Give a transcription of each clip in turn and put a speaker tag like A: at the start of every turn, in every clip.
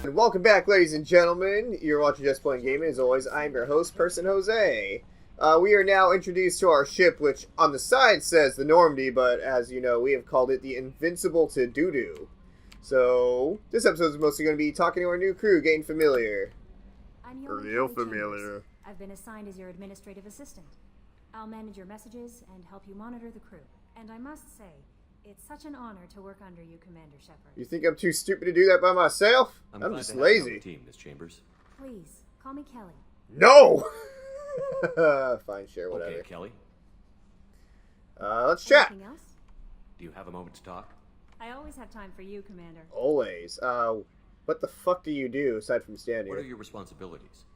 A: And welcome back, ladies and gentlemen. You're watching Just Playing Gaming. As always, I'm your host, Person Jose. We are now introduced to our ship, which on the side says the Normandy, but as you know, we have called it the Invincible to Doo-Doo. So, this episode is mostly going to be talking to our new crew, getting familiar.
B: I'm
A: Real familiar.
B: I've been assigned as your administrative assistant. I'll manage your messages and help you monitor the crew. And I must say, it's such an honor to work under you, Commander Shepard.
A: You think I'm too stupid to do that by myself? I'm just lazy.
C: Team, Miss Chambers.
B: Please, call me Kelly.
A: No! Fine, sure, whatever.
C: Okay, Kelly.
A: Let's chat.
B: Anything else?
C: Do you have a moment to talk?
B: I always have time for you, Commander.
A: Always. What the fuck do you do aside from stand here?
C: What are your responsibilities?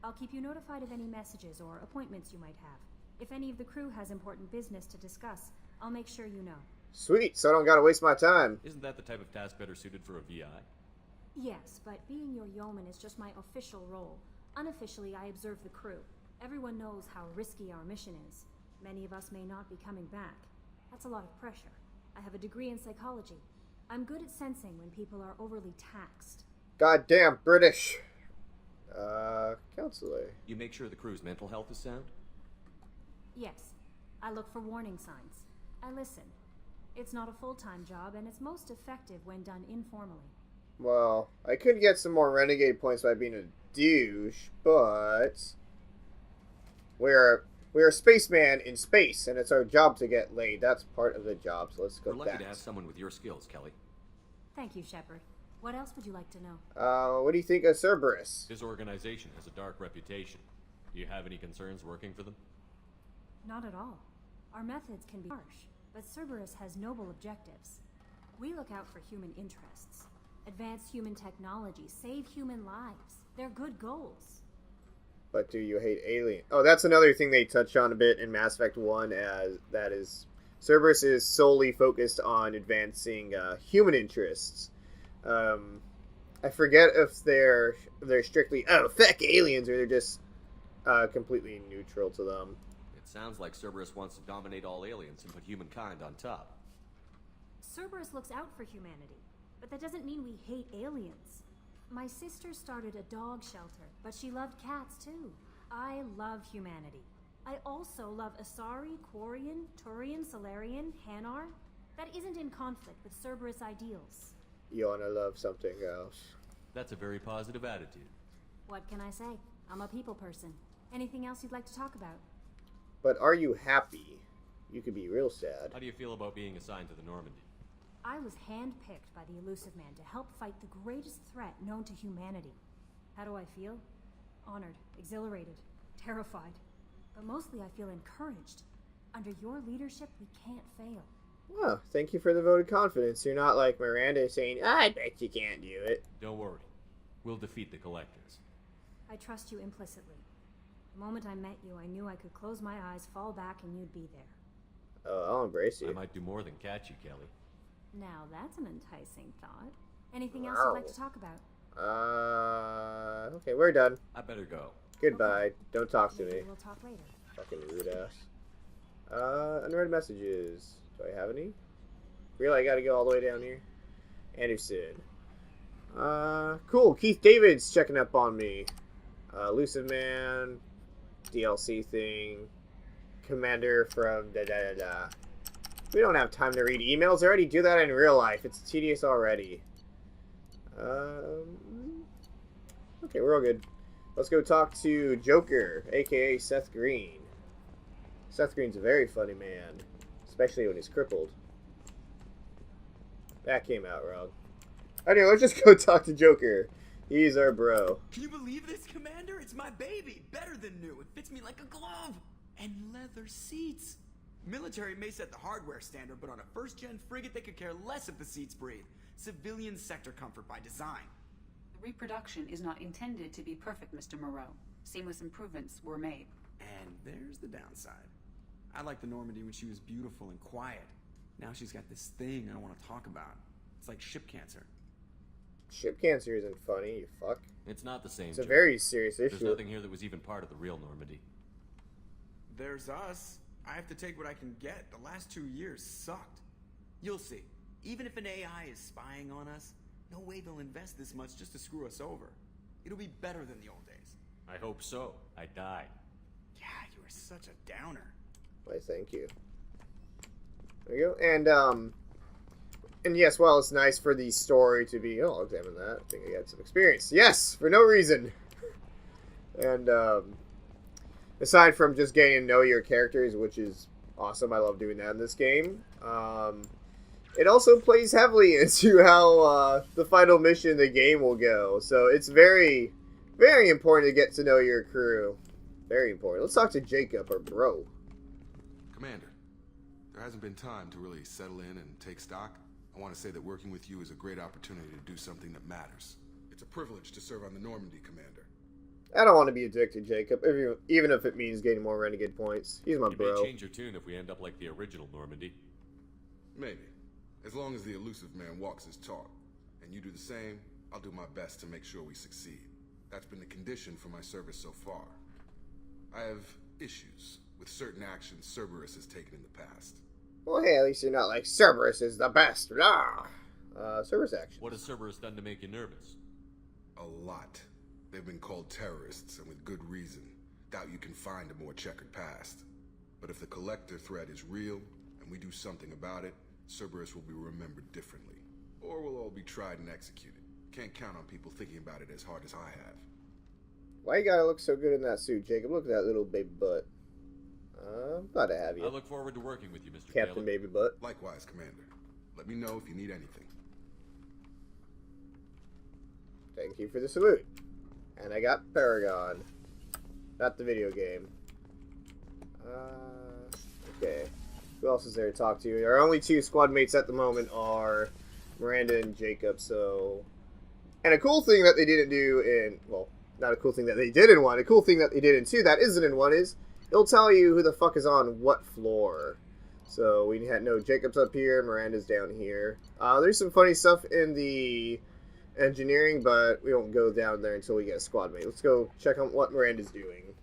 B: I'll keep you notified of any messages or appointments you might have. If any of the crew has important business to discuss, I'll make sure you know.
A: Sweet, so I don't gotta waste my time.
C: Isn't that the type of task better suited for a VI?
B: Yes, but being your yeoman is just my official role. Unofficially, I observe the crew. Everyone knows how risky our mission is. Many of us may not be coming back. That's a lot of pressure. I have a degree in psychology. I'm good at sensing when people are overly taxed.
A: Goddamn British. Counselor.
C: You make sure the crew's mental health is sound?
B: Yes. I look for warning signs. I listen. It's not a full-time job, and it's most effective when done informally.
A: Well, I could get some more renegade points by being a douche, but we're a spaceman in space, and it's our job to get laid. That's part of the job, so let's go
C: We're lucky
A: back.
C: to have someone with your skills, Kelly.
B: Thank you, Shepard. What else would you like to know?
A: What do you think of Cerberus?
C: This organization has a dark reputation. Do you have any concerns working for them?
B: Not at all. Our methods can be harsh, but Cerberus has noble objectives. We look out for human interests, advance human technology, save human lives. They're good goals.
A: But do you hate alien? Oh, that's another thing they touch on a bit in Mass Effect 1, as that is Cerberus is solely focused on advancing human interests. I forget if they're strictly fuck aliens, or they're just completely neutral to them.
C: It sounds like Cerberus wants to dominate all aliens and put humankind on top.
B: Cerberus looks out for humanity, but that doesn't mean we hate aliens. My sister started a dog shelter, but she loved cats too. I love humanity. I also love Asari, Quarian, Turian, Solarian, Hanar. That isn't in conflict with Cerberus ideals.
A: You wanna love something else.
C: That's a very positive attitude.
B: What can I say? I'm a people person. Anything else you'd like to talk about?
A: But are you happy? You could be real sad.
C: How do you feel about being assigned to the Normandy?
B: I was handpicked by the Elusive Man to help fight the greatest threat known to humanity. How do I feel? Honored, exhilarated, terrified. But mostly I feel encouraged. Under your leadership, we can't fail.
A: Well, thank you for the vote of confidence. You're not like Miranda saying, I bet you can't do it.
C: Don't worry. We'll defeat the Collectors.
B: I trust you implicitly. The moment I met you, I knew I could close my eyes, fall back, and you'd be there.
A: Oh, I'll embrace you.
C: I might do more than catch you, Kelly.
B: Now that's an enticing thought. Anything else you'd like to talk about?
A: Okay, we're done.
C: I better go.
A: Goodbye.
B: Okay.
A: Don't talk to
B: Maybe
A: me.
B: we'll talk later.
A: Fucking rude ass. Unread messages. Do I have any? Really, I gotta go all the way down here? Anderson. Cool. Keith David's checking up on me. Elusive Man. DLC thing. Commander from da-da-da-da. We don't have time to read emails. I already do that in real life. It's tedious already. Okay, we're all good. Let's go talk to Joker, aka Seth Green. Seth Green's a very funny man, especially when he's crippled. That came out wrong. Anyway, let's just go talk to Joker. He's our bro.
D: Can you believe this, Commander? It's my baby. Better than new. It fits me like a glove. And leather seats. Military may set the hardware standard, but on a first-gen frigate, they could care less if the seats breathe. Civilian sector comfort by design.
E: The reproduction is not intended to be perfect, Mr. Moreau. Seamless improvements were made.
D: And there's the downside. I liked the Normandy when she was beautiful and quiet. Now she's got this thing I don't want to talk about. It's like ship cancer.
A: Ship cancer isn't funny, you fuck.
C: It's not the same.
A: It's a
C: Joe.
A: very serious
C: There's
A: issue.
C: nothing here that was even part of the real Normandy.
D: There's us. I have to take what I can get. The last 2 years sucked. You'll see. Even if an AI is spying on us, No way they'll invest this much just to screw us over. It'll be better than the old days.
C: I hope so. I died.
D: Yeah, you are such a downer.
A: Why, thank you. There you go. And yes, well, it's nice for the story to be... Oh, I'll examine that. I think I got some experience. Yes, for no reason. And, aside from just getting to know your characters, which is awesome, I love doing that in this game, it also plays heavily into how the final mission of the game will go. So it's very, very important to get to know your crew. Very important. Let's talk to Jacob, or bro.
F: Commander, there hasn't been time to really settle in and take stock. I want to say that working with you is a great opportunity to do something that matters. It's a privilege to serve on the Normandy, Commander.
A: I don't want to be a dick to Jacob, even if it means getting more renegade points. He's my bro.
C: You may change your tune if we end up like the original Normandy.
F: Maybe. As long as the elusive man walks his talk, and you do the same, I'll do my best to make sure we succeed. That's been the condition for my service so far. I have issues with certain actions Cerberus has taken in the past.
A: Well, hey, at least you're not like, Cerberus is the best. Cerberus action.
C: What has Cerberus done to make you nervous?
F: A lot. They've been called terrorists, and with good reason. Doubt you can find a more checkered past. But if the Collector threat is real, and we do something about it, Cerberus will be remembered differently. Or we'll all be tried and executed. Can't count on people thinking about it as hard as I have.
A: Why you gotta look so good in that suit, Jacob? Look at that little baby butt. I'm glad to have you.
C: I look forward to working with you, Mr.
A: Captain
C: Taylor.
A: Baby Butt.
F: Likewise, Commander. Let me know if you need anything.
A: Thank you for the salute. And I got Paragon. Not the video game. Okay. Who else is there to talk to? Our only two squad mates at the moment are Miranda and Jacob, so... And a cool thing that they didn't do in... Well, not a cool thing that they did in 1. A cool thing that they did in 2 that isn't in 1 is... It'll tell you who the fuck is on what floor. So we had no Jacob's up here, Miranda's down here. There's some funny stuff in the engineering, but we won't go down there until we get a squad mate. Let's go check on what Miranda's doing.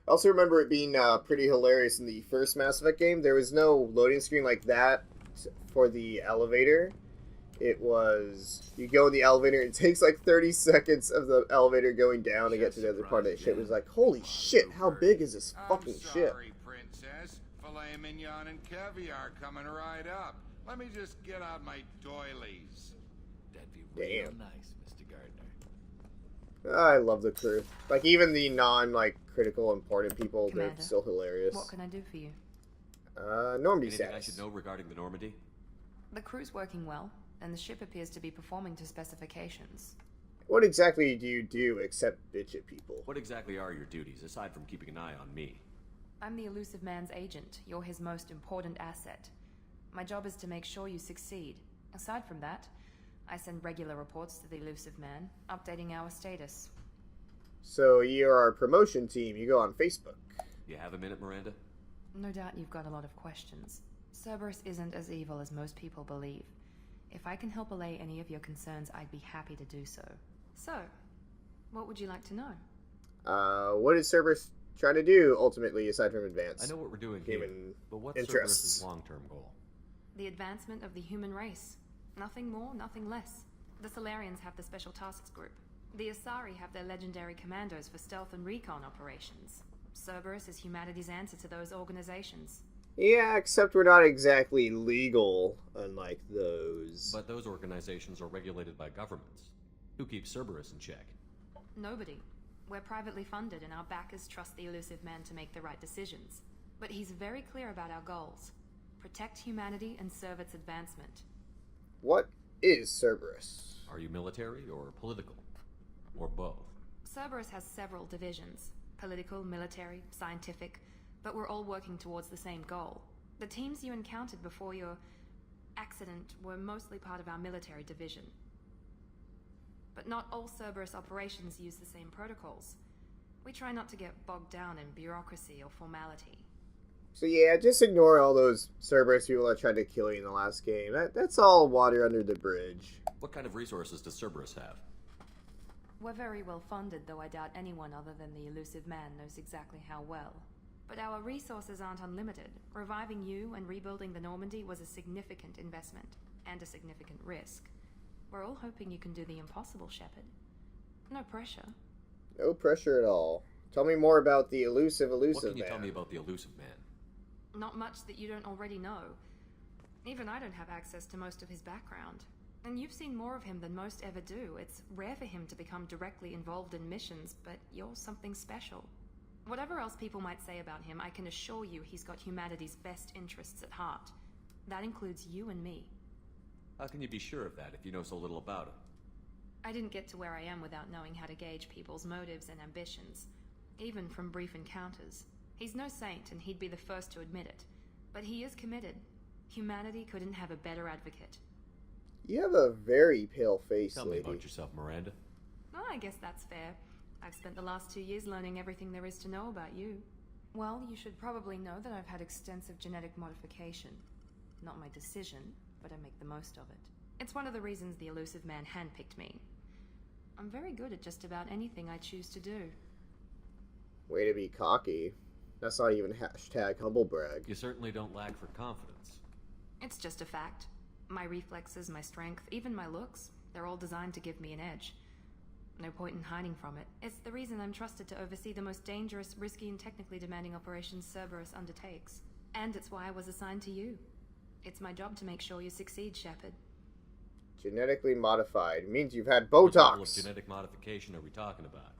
A: I also remember it being pretty hilarious in the first Mass Effect game. There was no loading screen like that for the elevator. It was, you go in the elevator, it takes like 30 seconds of the elevator going down to get to the other part of the ship. It was like, holy shit, how big is this fucking ship?
G: Sorry, Princess. Filet mignon and caviar coming right up. Let me just get out my doilies.
C: That'd be real
A: Damn.
C: nice, Mr. Gardner.
A: I love the crew. Like, even the critical important people,
E: Commander,
A: they're still hilarious.
E: What can I do for you?
A: Normandy
C: Anything I
A: status.
C: should know regarding the Normandy?
E: The crew's working well, and the ship appears to be performing to specifications.
A: What exactly do you do except bitch at people?
C: What exactly are your duties, aside from keeping an eye on me?
E: I'm the elusive man's agent. You're his most important asset. My job is to make sure you succeed. Aside from that, I send regular reports to the elusive man, updating our status.
A: So you're our promotion team. You go on Facebook.
C: You have a minute, Miranda?
E: No doubt you've got a lot of questions. Cerberus isn't as evil as most people believe. If I can help allay any of your concerns, I'd be happy to do so. So, what would you like to know?
A: What is Cerberus trying to do, ultimately, aside from advance?
C: I know what we're doing here,
A: Human
C: but what's
A: interests.
C: Cerberus' long-term goal?
E: The advancement of the human race. Nothing more, nothing less. The Solarians have the Special Tasks Group. The Asari have their legendary commandos for stealth and recon operations. Cerberus is humanity's answer to those organizations.
A: Yeah, except we're not exactly legal, unlike those.
C: But those organizations are regulated by governments. Who keeps Cerberus in check?
E: Nobody. We're privately funded and our backers trust the elusive man to make the right decisions. But he's very clear about our goals. Protect humanity and serve its advancement.
A: What is Cerberus?
C: Are you military or political? Or both?
E: Cerberus has several divisions. Political, military, scientific, but we're all working towards the same goal. The teams you encountered before your accident were mostly part of our military division. But not all Cerberus operations use the same protocols. We try not to get bogged down in bureaucracy or formality.
A: So yeah, just ignore all those Cerberus people that tried to kill you in the last game. That's all water under the bridge.
C: What kind of resources does Cerberus have?
E: We're very well funded, though I doubt anyone other than the elusive man knows exactly how well. But our resources aren't unlimited. Reviving you and rebuilding the Normandy was a significant investment, and a significant risk. We're all hoping you can do the impossible, Shepard. No pressure.
A: No pressure at all. Tell me more about the elusive
C: What can you
A: man.
C: tell me about the elusive man?
E: Not much that you don't already know. Even I don't have access to most of his background. And you've seen more of him than most ever do. It's rare for him to become directly involved in missions, but you're something special. Whatever else people might say about him, I can assure you he's got humanity's best interests at heart. That includes you and me.
C: How can you be sure of that if you know so little about him?
E: I didn't get to where I am without knowing how to gauge people's motives and ambitions, even from brief encounters. He's no saint, and he'd be the first to admit it. But he is committed. Humanity couldn't have a better advocate.
A: You have a very pale face,
C: Tell
A: lady.
C: me about yourself, Miranda.
E: Well, I guess that's fair. I've spent the last 2 years learning everything there is to know about you. Well, you should probably know that I've had extensive genetic modification. Not my decision, but I make the most of it. It's one of the reasons the elusive man handpicked me. I'm very good at just about anything I choose to do.
A: Way to be cocky. That's not even hashtag humble brag.
C: You certainly don't lack for confidence.
E: It's just a fact. My reflexes, my strength, even my looks, they're all designed to give me an edge. No point in hiding from it. It's the reason I'm trusted to oversee the most dangerous, risky, and technically demanding operations Cerberus undertakes. And it's why I was assigned to you. It's my job to make sure you succeed, Shepard.
A: Genetically modified means you've had
C: What level of
A: Botox.
C: genetic modification are we talking about?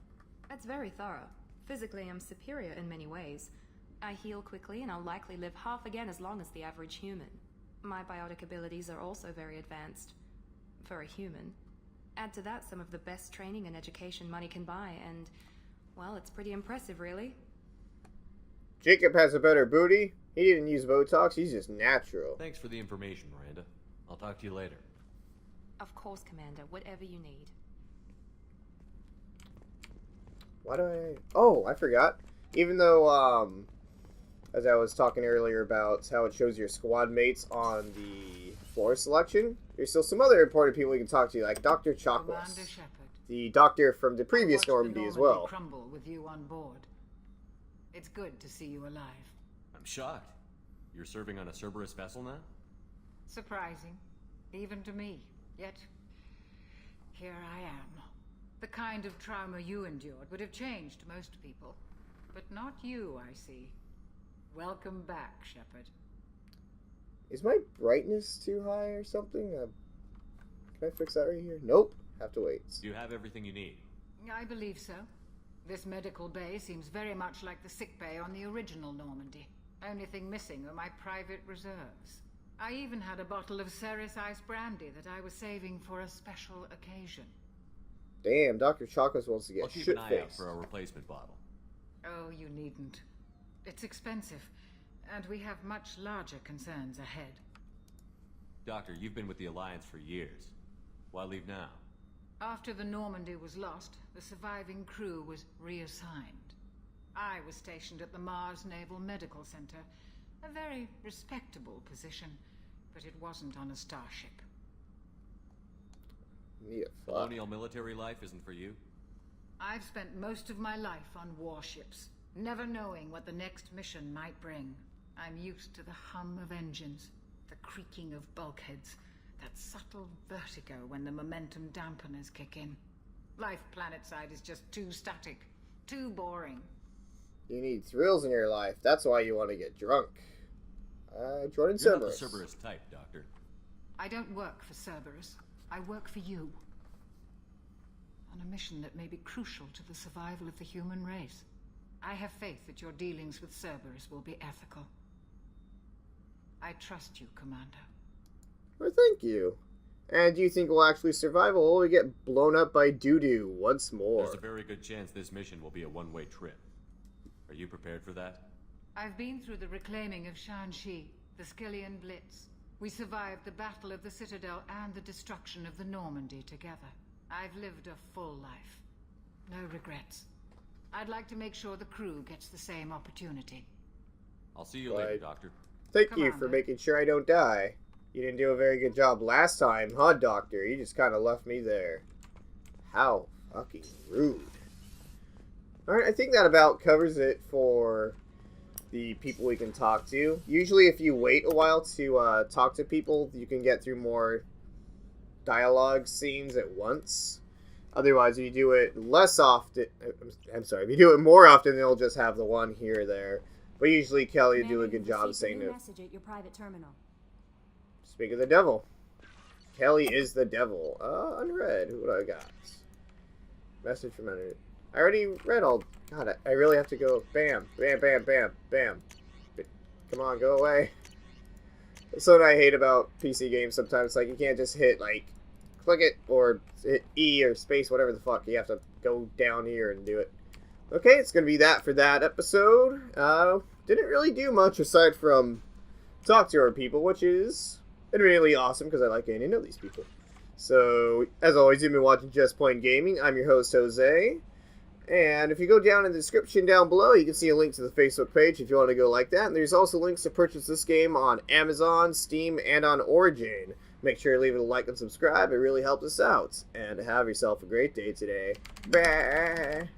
E: That's very thorough. Physically, I'm superior in many ways. I heal quickly, and I'll likely live half again as long as the average human. My biotic abilities are also very advanced. For a human. Add to that some of the best training and education money can buy, and, well, it's pretty impressive, really.
A: Jacob has a better booty. He didn't use Botox. He's just natural.
C: Thanks for the information, Miranda. I'll talk to you later.
E: Of course, Commander, whatever you need.
A: Why do I... Oh, I forgot. Even though, as I was talking earlier about how it shows your squad mates on the floor selection, there's still some other important people you can talk to, like Dr. Chakwas,
H: Commander Shepard.
A: the doctor from the previous
H: I watched
A: Normandy
H: the
A: as well.
H: crumble with you on board. It's good to see you alive.
C: I'm shocked. You're serving on a Cerberus vessel now?
H: Surprising, even to me. Yet, here I am. The kind of trauma you endured would have changed most people. But not you, I see. Welcome back, Shepard.
A: Is my brightness too high or something? Can I fix that right here? Nope. Have to wait.
C: Do you have everything you need?
H: I believe so. This medical bay seems very much like the sick bay on the original Normandy. Only thing missing were my private reserves. I even had a bottle of Ceres Ice brandy that I was saving for a special occasion.
A: Damn, Dr. Chakwas wants to
C: I'll
A: get
C: keep an eye out
A: shit-faced.
C: for a replacement bottle.
H: Oh, you needn't. It's expensive, and we have much larger concerns ahead.
C: Doctor, you've been with the Alliance for years. Why leave now?
H: After the Normandy was lost, the surviving crew was reassigned. I was stationed at the Mars Naval Medical Center, a very respectable position, but it wasn't on a starship.
A: Need a fuck.
C: Colonial military life isn't for you?
H: I've spent most of my life on warships, never knowing what the next mission might bring. I'm used to the hum of engines, the creaking of bulkheads, that subtle vertigo when the momentum dampeners kick in. Life planetside is just too static, too boring.
A: You need thrills in your life. That's why you want to get drunk. Jordan
C: You're not the
A: Cerberus.
C: Cerberus type, Doctor.
H: I don't work for Cerberus. I work for you. On a mission that may be crucial to the survival of the human race. I have faith that your dealings with Cerberus will be ethical. I trust you, Commander.
A: Well, thank you. And do you think we'll actually survive, or will we get blown up by doo-doo once more?
C: There's a very good chance this mission will be a one-way trip. Are you prepared for that?
H: I've been through the reclaiming of Shanxi, the Skillian Blitz. We survived the Battle of the Citadel and the destruction of the Normandy together. I've lived a full life. No regrets. I'd like to make sure the crew gets the same opportunity.
C: I'll see you later,
A: Right.
C: Doctor.
A: Thank you for
H: Commander.
A: making sure I don't die. You didn't do a very good job last time, huh, Doctor? You just kind of left me there. How fucking rude. Alright, I think that about covers it for the people we can talk to. Usually if you wait a while to talk to people, you can get through more dialogue scenes at once. Otherwise, if you do it less often, I'm sorry, if you do it more often, they'll just have the one here or there. But usually Kelly will do a good job of saying it.
B: Message at your private terminal.
A: Speak of the devil. Kelly is the devil. Unread. What do I got? Message from Leonard. I already read all. God, I really have to go. Bam, bam, bam, bam, bam. Come on, go away. That's what I hate about PC games sometimes. Like, you can't just hit, like, click it or hit E or space, whatever the fuck. You have to go down here and do it. Okay, it's going to be that for that episode. Didn't really do much aside from talk to our people, which is really awesome because I like getting to know these people. So, as always, you've been watching Just Plain Gaming. I'm your host, Jose. And if you go down in the description down below, you can see a link to the Facebook page if you want to go like that. And there's also links to purchase this game on Amazon, Steam, and on Origin. Make sure to leave it a like and subscribe. It really helps us out. And have yourself a great day today. Bye.